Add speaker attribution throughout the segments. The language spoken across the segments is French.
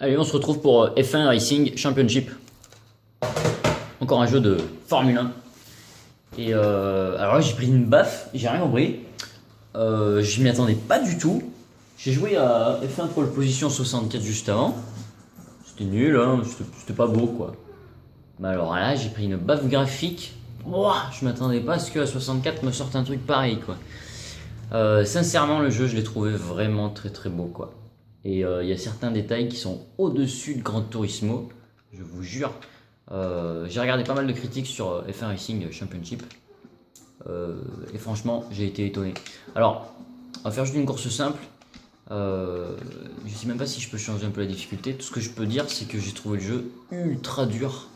Speaker 1: Allez, on se retrouve pour F1 Racing Championship. Encore un jeu de Formule 1. Et alors là, j'ai pris une baffe, j'ai rien compris. Je m'y attendais pas du tout. J'ai joué à F1 Pole Position 64 juste avant. C'était nul, hein, c'était pas beau quoi. Mais alors là, j'ai pris une baffe graphique. Ouah, je m'attendais pas à ce que à 64 me sorte un truc pareil quoi. Sincèrement, le jeu, je l'ai trouvé vraiment très très beau quoi. Et il y a certains détails qui sont au-dessus de Gran Turismo, je vous jure. J'ai regardé pas mal de critiques sur F1 Racing Championship. Et franchement, j'ai été étonné. Alors, on va faire juste une course simple. Je sais même pas si je peux changer un peu la difficulté. Tout ce que je peux dire, c'est que j'ai trouvé le jeu ultra dur.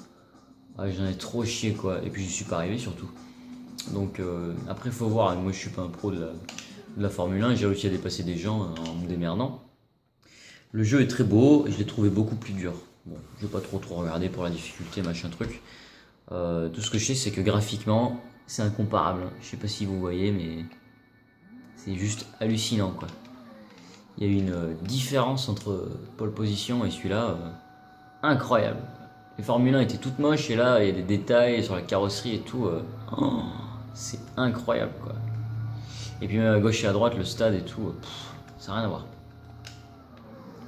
Speaker 1: Ouais, j'en ai trop chié quoi. Et puis j'y suis pas arrivé surtout. Donc après, faut voir. Moi, je suis pas un pro de la Formule 1. J'ai réussi à dépasser des gens en me démerdant. Le jeu est très beau et je l'ai trouvé beaucoup plus dur. Bon, je vais pas trop regarder pour la difficulté, machin truc. Tout ce que je sais, c'est que graphiquement, c'est incomparable. Je sais pas si vous voyez, mais c'est juste hallucinant quoi. Il y a eu une différence entre pole position et celui-là, incroyable. Les Formule 1 étaient toutes moches et là, il y a des détails sur la carrosserie et tout. C'est incroyable quoi. Et puis même à gauche et à droite, le stade et tout, ça n'a rien à voir.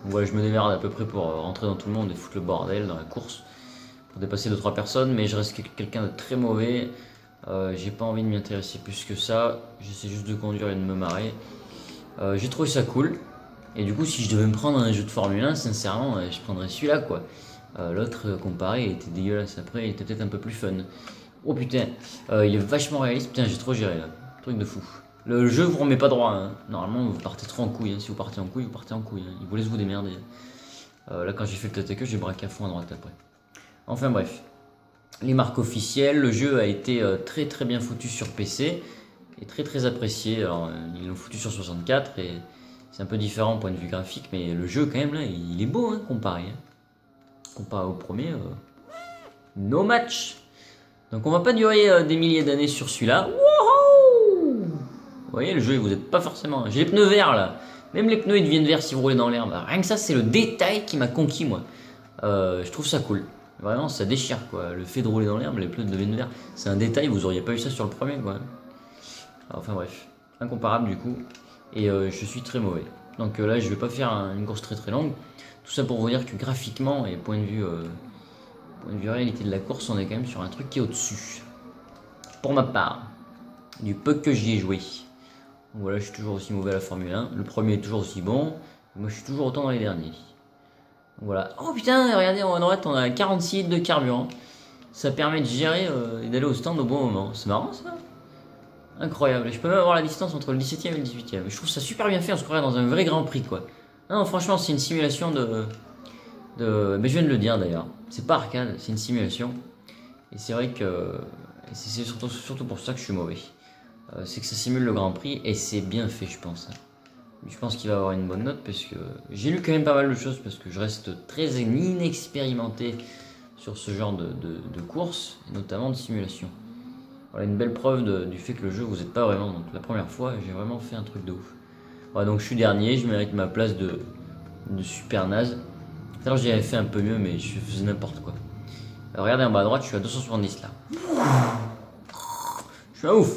Speaker 1: Donc voilà, je me démerde à peu près pour rentrer dans tout le monde et foutre le bordel dans la course. Pour dépasser 2-3 personnes, mais je reste quelqu'un de très mauvais. J'ai pas envie de m'y intéresser plus que ça. J'essaie juste de conduire et de me marrer. J'ai trouvé ça cool. Et du coup, si je devais me prendre un jeu de Formule 1, sincèrement, je prendrais celui-là quoi. L'autre comparé était dégueulasse. Après, il était peut-être un peu plus fun. Oh putain, il est vachement réaliste. Putain, j'ai trop géré là. Truc de fou. Le jeu vous remet pas droit. Hein. Normalement, vous partez trop en couille. Hein. Si vous partez en couille, vous partez en couille. Hein. Il vous laisse vous démerder. Là, quand j'ai fait le tête à queue, j'ai braqué à fond à droite après. Enfin bref. Les marques officielles. Le jeu a été très très bien foutu sur PC. Et très très apprécié. Alors, ils l'ont foutu sur 64. Et c'est un peu différent point de vue graphique. Mais le jeu, quand même, là, il est beau hein, comparé. Hein. Comparé au premier. No match. Donc, on va pas durer des milliers d'années sur celui-là. Vous voyez, le jeu, vous n'êtes pas forcément. J'ai les pneus verts là. Même les pneus, ils deviennent verts si vous roulez dans l'herbe. Rien que ça, c'est le détail qui m'a conquis, moi. Je trouve ça cool. Vraiment, ça déchire, quoi. Le fait de rouler dans l'herbe, les pneus deviennent verts. C'est un détail, vous auriez pas eu ça sur le premier, quoi. Enfin, bref. Incomparable, du coup. Et je suis très mauvais. Donc là, je vais pas faire une course très très longue. Tout ça pour vous dire que graphiquement et point de vue réalité de la course, on est quand même sur un truc qui est au-dessus. Pour ma part, du peu que j'y ai joué. Donc voilà, je suis toujours aussi mauvais à la Formule 1. Le premier est toujours aussi bon. Moi, je suis toujours autant dans les derniers. Donc voilà. Oh putain, regardez en haut à droite, on a 46 litres de carburant. Ça permet de gérer et d'aller au stand au bon moment. C'est marrant ça. Incroyable. Je peux même avoir la distance entre le 17e et le 18e. Je trouve ça super bien fait. On se croirait dans un vrai Grand Prix quoi. Non, franchement, c'est une simulation mais je viens de le dire d'ailleurs. C'est pas arcade, c'est une simulation. Et c'est vrai que c'est surtout pour ça que je suis mauvais. C'est que ça simule le Grand Prix et c'est bien fait je pense. Je pense qu'il va avoir une bonne note parce que j'ai lu quand même pas mal de choses parce que je reste très inexpérimenté sur ce genre de course et notamment de simulation. Voilà une belle preuve du fait que le jeu vous êtes pas vraiment. Donc la première fois j'ai vraiment fait un truc de ouf. Voilà donc je suis dernier, je mérite ma place de super naze. Alors j'avais fait un peu mieux mais je faisais n'importe quoi. Alors, regardez en bas à droite, je suis à 270 là. Je suis un ouf.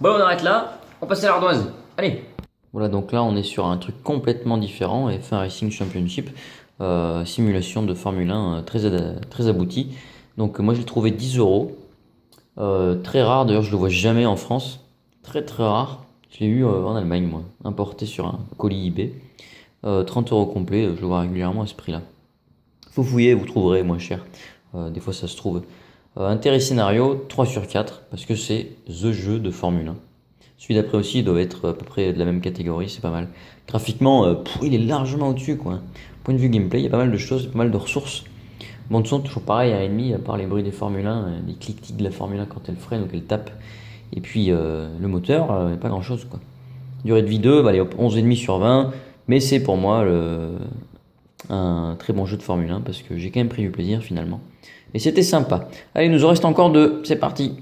Speaker 1: Bon, on arrête là. On passe à l'ardoise. Allez. Voilà, donc là, on est sur un truc complètement différent. F1 Racing Championship. Simulation de Formule 1 très abouti. Donc, moi, je l'ai trouvé 10 euros. Très rare. D'ailleurs, je le vois jamais en France. Très, très rare. Je l'ai eu en Allemagne, moi. Importé sur un colis eBay. 30 euros complet. Je le vois régulièrement à ce prix-là. Faut fouiller, vous trouverez moins cher. Des fois, ça se trouve. Intérêt scénario, 3 sur 4, parce que c'est The jeu de Formule 1. Celui d'après aussi, il doit être à peu près de la même catégorie, c'est pas mal. Graphiquement, il est largement au-dessus, quoi. Point de vue gameplay, il y a pas mal de choses, pas mal de ressources. Bon de son, toujours pareil, à ennemi, à part les bruits des Formule 1, les clics-clics de la Formule 1 quand elle freine ou qu'elle tape. Et puis, le moteur, pas grand-chose, quoi. Durée de vie 2, allez hop, 11,5 sur 20, mais c'est pour moi un très bon jeu de Formule 1 parce que j'ai quand même pris du plaisir finalement. Et c'était sympa. Allez, il nous en reste encore deux. C'est parti.